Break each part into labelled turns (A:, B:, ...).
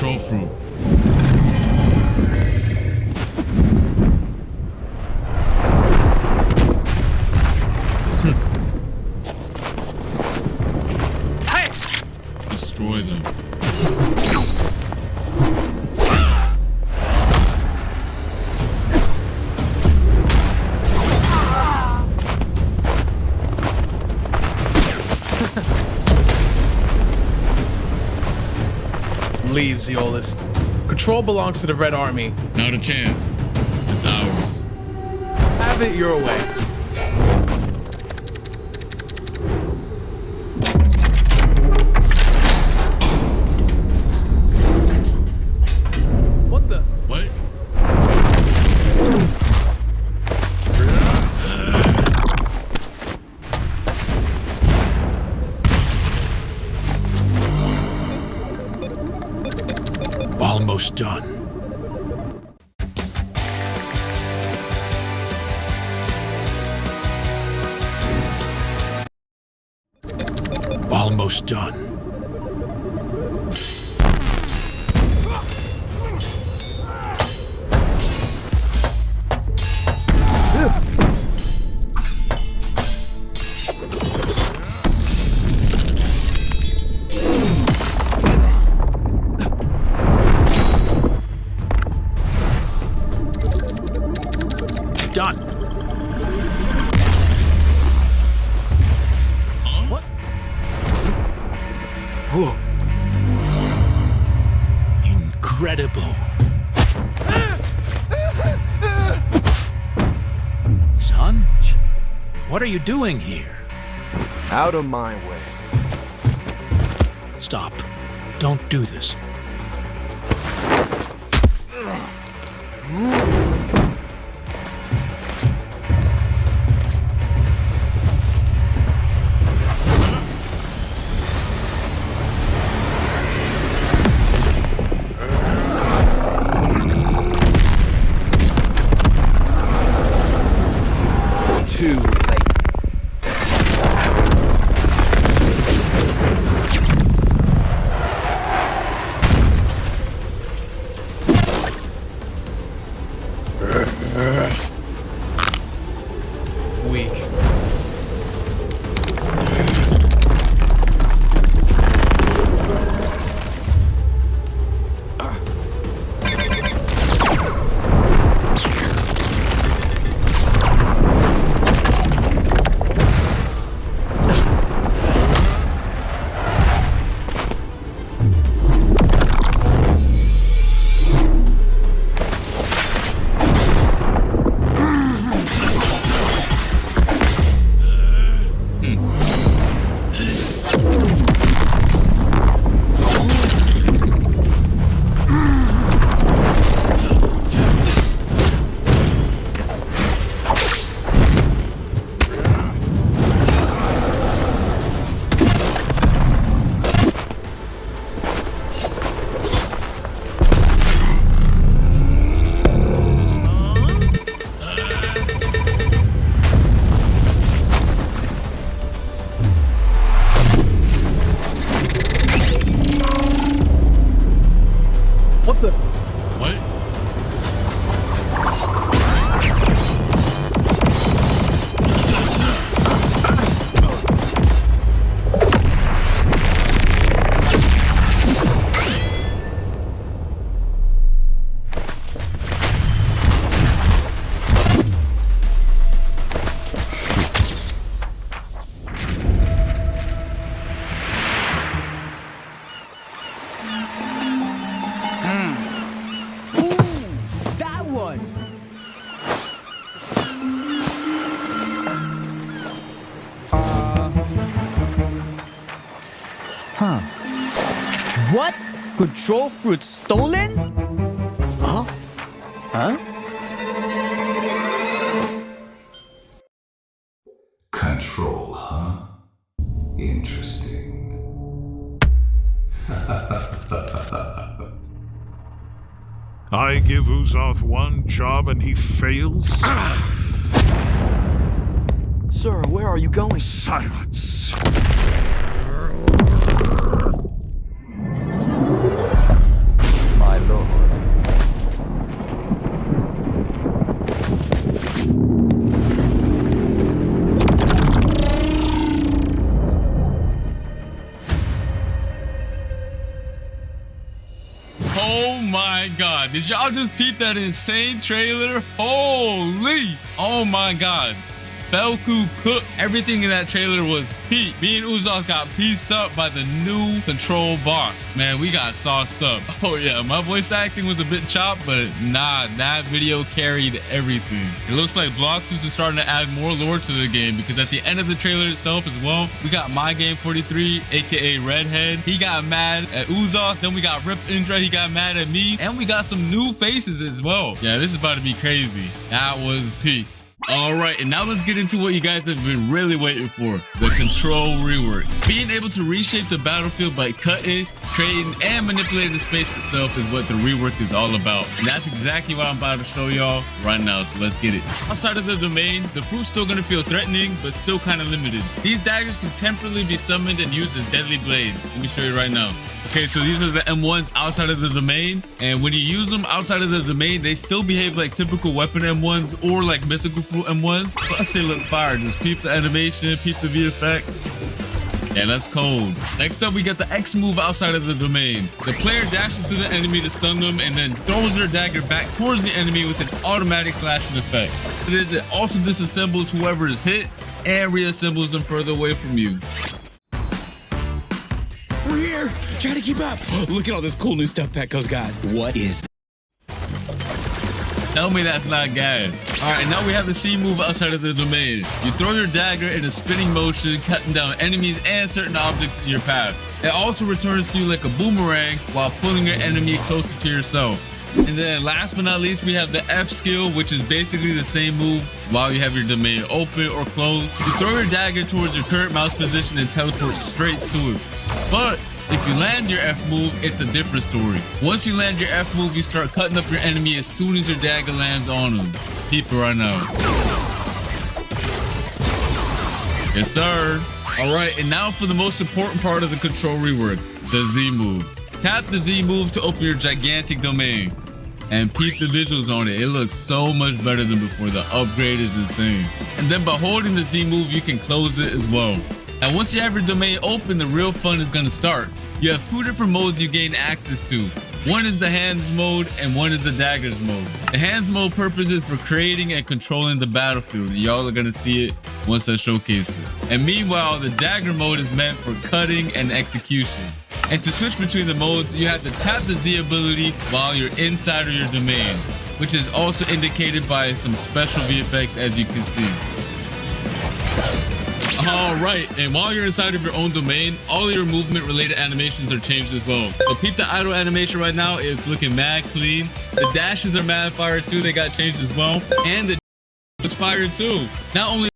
A: Control fruit. Destroy them.
B: Leave, Zeolus. Control belongs to the Red Army.
A: Not a chance. It's ours.
B: Have it your way. What the?
A: What?
C: Almost done. Almost done. Done.
B: What?
C: Whoa. Incredible. Son? What are you doing here?
D: Out of my way.
C: Stop. Don't do this.
D: Too late.
B: Weak. What the?
A: What?
E: That one! What? Control fruit stolen? Huh? Huh?
F: Control, huh? Interesting.
G: I give Uzoth one job and he fails?
D: Sir, where are you going?
G: Silence!
A: Oh my god. Did y'all just peep that insane trailer? Holy. Oh my god. Belku cooked. Everything in that trailer was peak. Me and Uzoth got pieced up by the new control boss. Man, we got sauced up. Oh yeah, my voice acting was a bit chopped, but nah, that video carried everything. It looks like Bloxus is starting to add more lore to the game, because at the end of the trailer itself as well, we got MyGame43, aka Redhead. He got mad at Uzoth. Then we got Rip Indra. He got mad at me. And we got some new faces as well. Yeah, this is about to be crazy. That was peak. All right, and now let's get into what you guys have been really waiting for, the control rework. Being able to reshape the battlefield by cutting, creating, and manipulating the space itself is what the rework is all about. And that's exactly what I'm about to show y'all right now, so let's get it. Outside of the domain, the fruit's still gonna feel threatening, but still kind of limited. These daggers can temporarily be summoned and used as deadly blades. Let me show you right now. Okay, so these are the M1s outside of the domain, and when you use them outside of the domain, they still behave like typical weapon M1s or like mythical fruit M1s. Plus they look fire. Just peep the animation, peep the VFX. Yeah, that's cold. Next up, we got the X move outside of the domain. The player dashes to the enemy to stun them and then throws their dagger back towards the enemy with an automatic slashing effect. It also disassembles whoever is hit and reassembles them further away from you.
B: We're here. Try to keep up. Look at all this cool new stuff Petco's got.
E: What is?
A: Tell me that's not gas. All right, now we have the C move outside of the domain. You throw your dagger in a spinning motion, cutting down enemies and certain objects in your path. It also returns to you like a boomerang while pulling your enemy closer to yourself. And then last but not least, we have the F skill, which is basically the same move while you have your domain open or closed. You throw your dagger towards your current mouse position and teleport straight to it. But if you land your F move, it's a different story. Once you land your F move, you start cutting up your enemy as soon as your dagger lands on them. Keep it right now. Yes, sir. All right, and now for the most important part of the control rework, the Z move. Tap the Z move to open your gigantic domain. And peep the visuals on it. It looks so much better than before. The upgrade is insane. And then by holding the Z move, you can close it as well. And once you have your domain open, the real fun is going to start. You have two different modes you gain access to. One is the hands mode and one is the daggers mode. The hands mode purpose is for creating and controlling the battlefield. Y'all are going to see it once I showcase it. And meanwhile, the dagger mode is meant for cutting and execution. And to switch between the modes, you have to tap the Z ability while you're inside of your domain, which is also indicated by some special VFX, as you can see. All right, and while you're inside of your own domain, all of your movement related animations are changed as well. So peep the idle animation right now. It's looking mad clean. The dashes are mad fire too. They got changed as well. And the it's fire too. Not only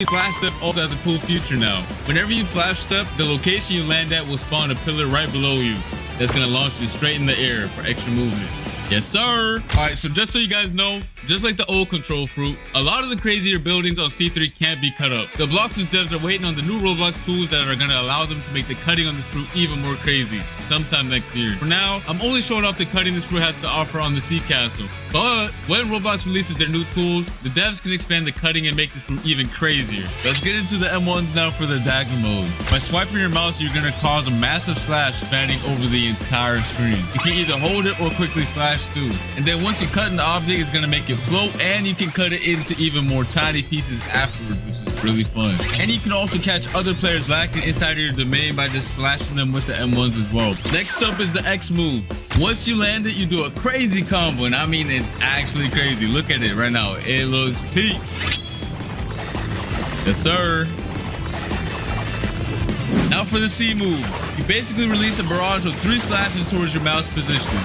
A: flash step also has a cool feature now. Whenever you flash step, the location you land at will spawn a pillar right below you that's gonna launch you straight in the air for extra movement. Yes, sir. All right, so just so you guys know, just like the old control fruit, a lot of the crazier buildings on C3 can't be cut up. The Bloxus devs are waiting on the new Roblox tools that are gonna allow them to make the cutting on the fruit even more crazy sometime next year. For now, I'm only showing off the cutting this fruit has to offer on the Sea Castle. But when Roblox releases their new tools, the devs can expand the cutting and make this fruit even crazier. Let's get into the M1s now for the dagger mode. By swiping your mouse, you're gonna cause a massive slash spanning over the entire screen. You can either hold it or quickly slash too. And then once you cut an object, it's gonna make it float, and you can cut it into even more tiny pieces afterwards, which is really fun. And you can also catch other players lacking inside of your domain by just slashing them with the M1s as well. Next up is the X move. Once you land it, you do a crazy combo, and I mean it's actually crazy. Look at it right now. It looks peak. Yes, sir. Now for the C move. You basically release a barrage of 3 slashes towards your mouse position.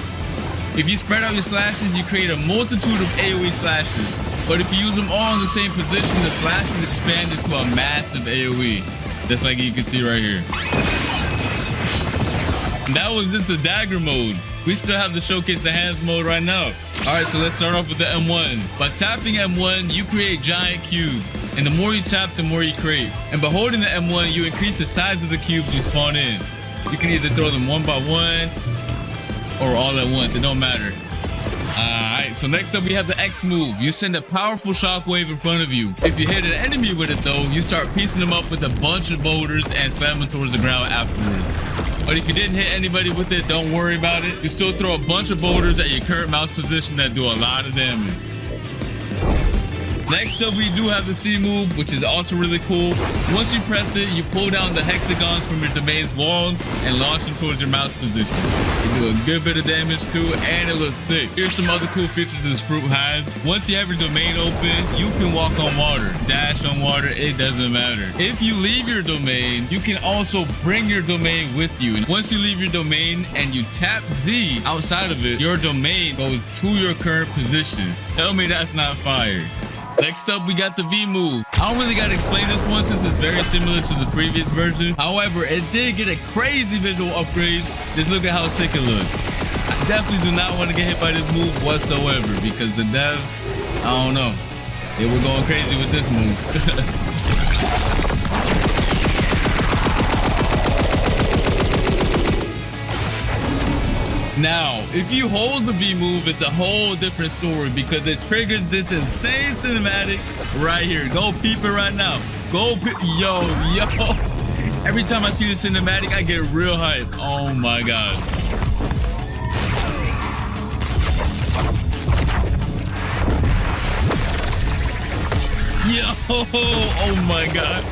A: If you spread out your slashes, you create a multitude of AoE slashes. But if you use them all in the same position, the slashes expand into a massive AoE. Just like you can see right here. And that was just a dagger mode. We still have to showcase the hands mode right now. All right, so let's start off with the M1s. By tapping M1, you create giant cubes. And the more you tap, the more you create. And by holding the M1, you increase the size of the cubes you spawn in. You can either throw them one by one or all at once, it don't matter. Alright, so next up we have the X move. You send a powerful shockwave in front of you. If you hit an enemy with it though, you start piecing them up with a bunch of boulders and slam them towards the ground afterwards. But if you didn't hit anybody with it, don't worry about it. You still throw a bunch of boulders at your current mouse position that do a lot of damage. Next up, we do have the C move, which is also really cool. Once you press it, you pull down the hexagons from your domain's walls and launch them towards your mouse position. They do a good bit of damage too, and it looks sick. Here's some other cool features this fruit has. Once you have your domain open, you can walk on water, dash on water, it doesn't matter. If you leave your domain, you can also bring your domain with you. And once you leave your domain and you tap Z outside of it, your domain goes to your current position. Tell me that's not fire. Next up, we got the V move. I don't really got to explain this one since it's very similar to the previous version. However, it did get a crazy visual upgrade. Just look at how sick it looks. I definitely do not want to get hit by this move whatsoever because the devs, I don't know. They were going crazy with this move. Now, if you hold the B move, it's a whole different story because it triggers this insane cinematic right here. Go peep it right now. Go peep. Yo. Every time I see the cinematic, I get real hype. Oh my God. Yo. Oh my God.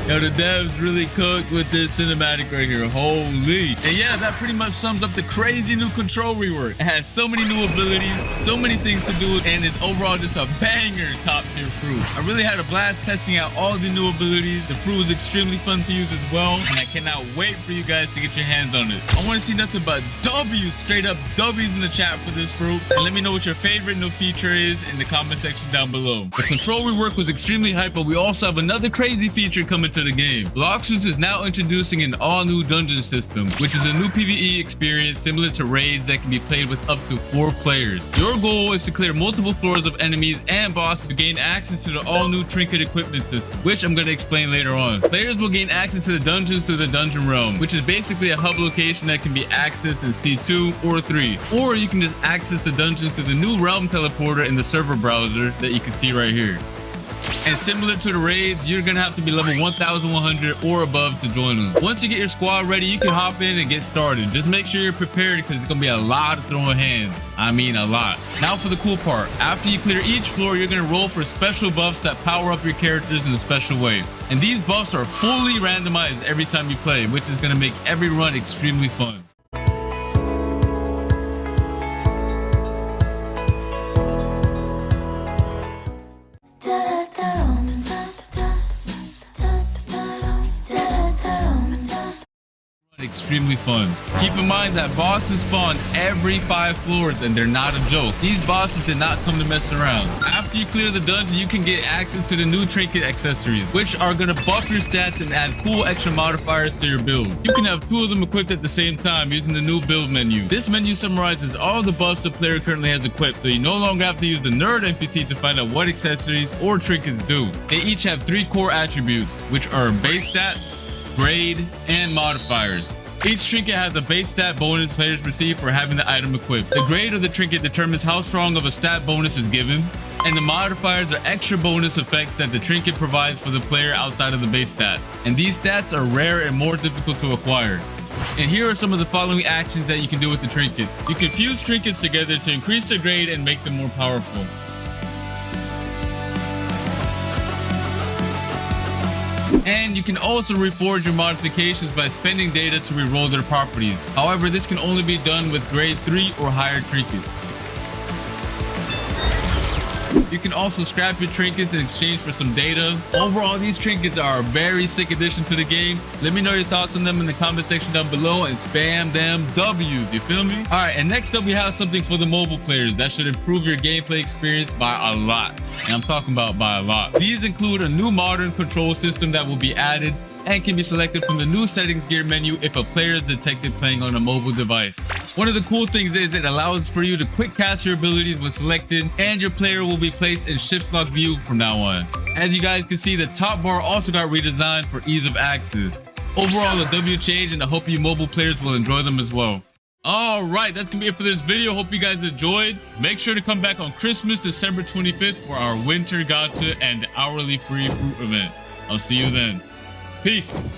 A: Yo, the devs really cooked with this cinematic right here. Holy. And yeah, that pretty much sums up the crazy new control rework. It has so many new abilities, so many things to do, and it's overall just a banger top tier fruit. I really had a blast testing out all the new abilities. The fruit was extremely fun to use as well, and I cannot wait for you guys to get your hands on it. I want to see nothing but W's, straight up W's in the chat for this fruit. And let me know what your favorite new feature is in the comment section down below. The control rework was extremely hype, but we also have another crazy feature coming to the game. Bloxfruits is now introducing an all-new dungeon system, which is a new PvE experience similar to raids that can be played with up to 4 players. Your goal is to clear multiple floors of enemies and bosses to gain access to the all-new trinket equipment system, which I'm going to explain later on. Players will gain access to the dungeons through the dungeon realm, which is basically a hub location that can be accessed in C2 or 3, or you can just access the dungeons through the new realm teleporter in the server browser that you can see right here. And similar to the raids, you're gonna have to be level 1100 or above to join them. Once you get your squad ready, you can hop in and get started. Just make sure you're prepared because it's gonna be a lot of throwing hands. I mean a lot. Now for the cool part. After you clear each floor, you're gonna roll for special buffs that power up your characters in a special way. And these buffs are fully randomized every time you play, which is gonna make every run extremely fun. Extremely fun. Keep in mind that bosses spawn every 5 floors and they're not a joke. These bosses did not come to mess around. After you clear the dungeon, you can get access to the new trinket accessories, which are going to buff your stats and add cool extra modifiers to your builds. You can have 2 of them equipped at the same time using the new build menu. This menu summarizes all the buffs the player currently has equipped, so you no longer have to use the nerd NPC to find out what accessories or trinkets do. They each have 3 core attributes, which are base stats, grade, and modifiers. Each trinket has a base stat bonus players receive for having the item equipped. The grade of the trinket determines how strong of a stat bonus is given, and the modifiers are extra bonus effects that the trinket provides for the player outside of the base stats. And these stats are rare and more difficult to acquire. And here are some of the following actions that you can do with the trinkets. You can fuse trinkets together to increase their grade and make them more powerful. And you can also reforge your modifications by spending data to reroll their properties. However, this can only be done with grade 3 or higher trinkets. You can also scrap your trinkets in exchange for some data. Overall, these trinkets are a very sick addition to the game. Let me know your thoughts on them in the comment section down below and spam them W's, you feel me? Alright, and next up we have something for the mobile players that should improve your gameplay experience by a lot. And I'm talking about by a lot. These include a new modern control system that will be added and can be selected from the new settings gear menu if a player is detected playing on a mobile device. One of the cool things is that it allows for you to quick cast your abilities when selected, and your player will be placed in shift lock view from now on. As you guys can see, the top bar also got redesigned for ease of access. Overall, a W change, and I hope you mobile players will enjoy them as well. All right, that's gonna be it for this video. Hope you guys enjoyed. Make sure to come back on Christmas, December 25th for our winter gacha and hourly free fruit event. I'll see you then. Peace.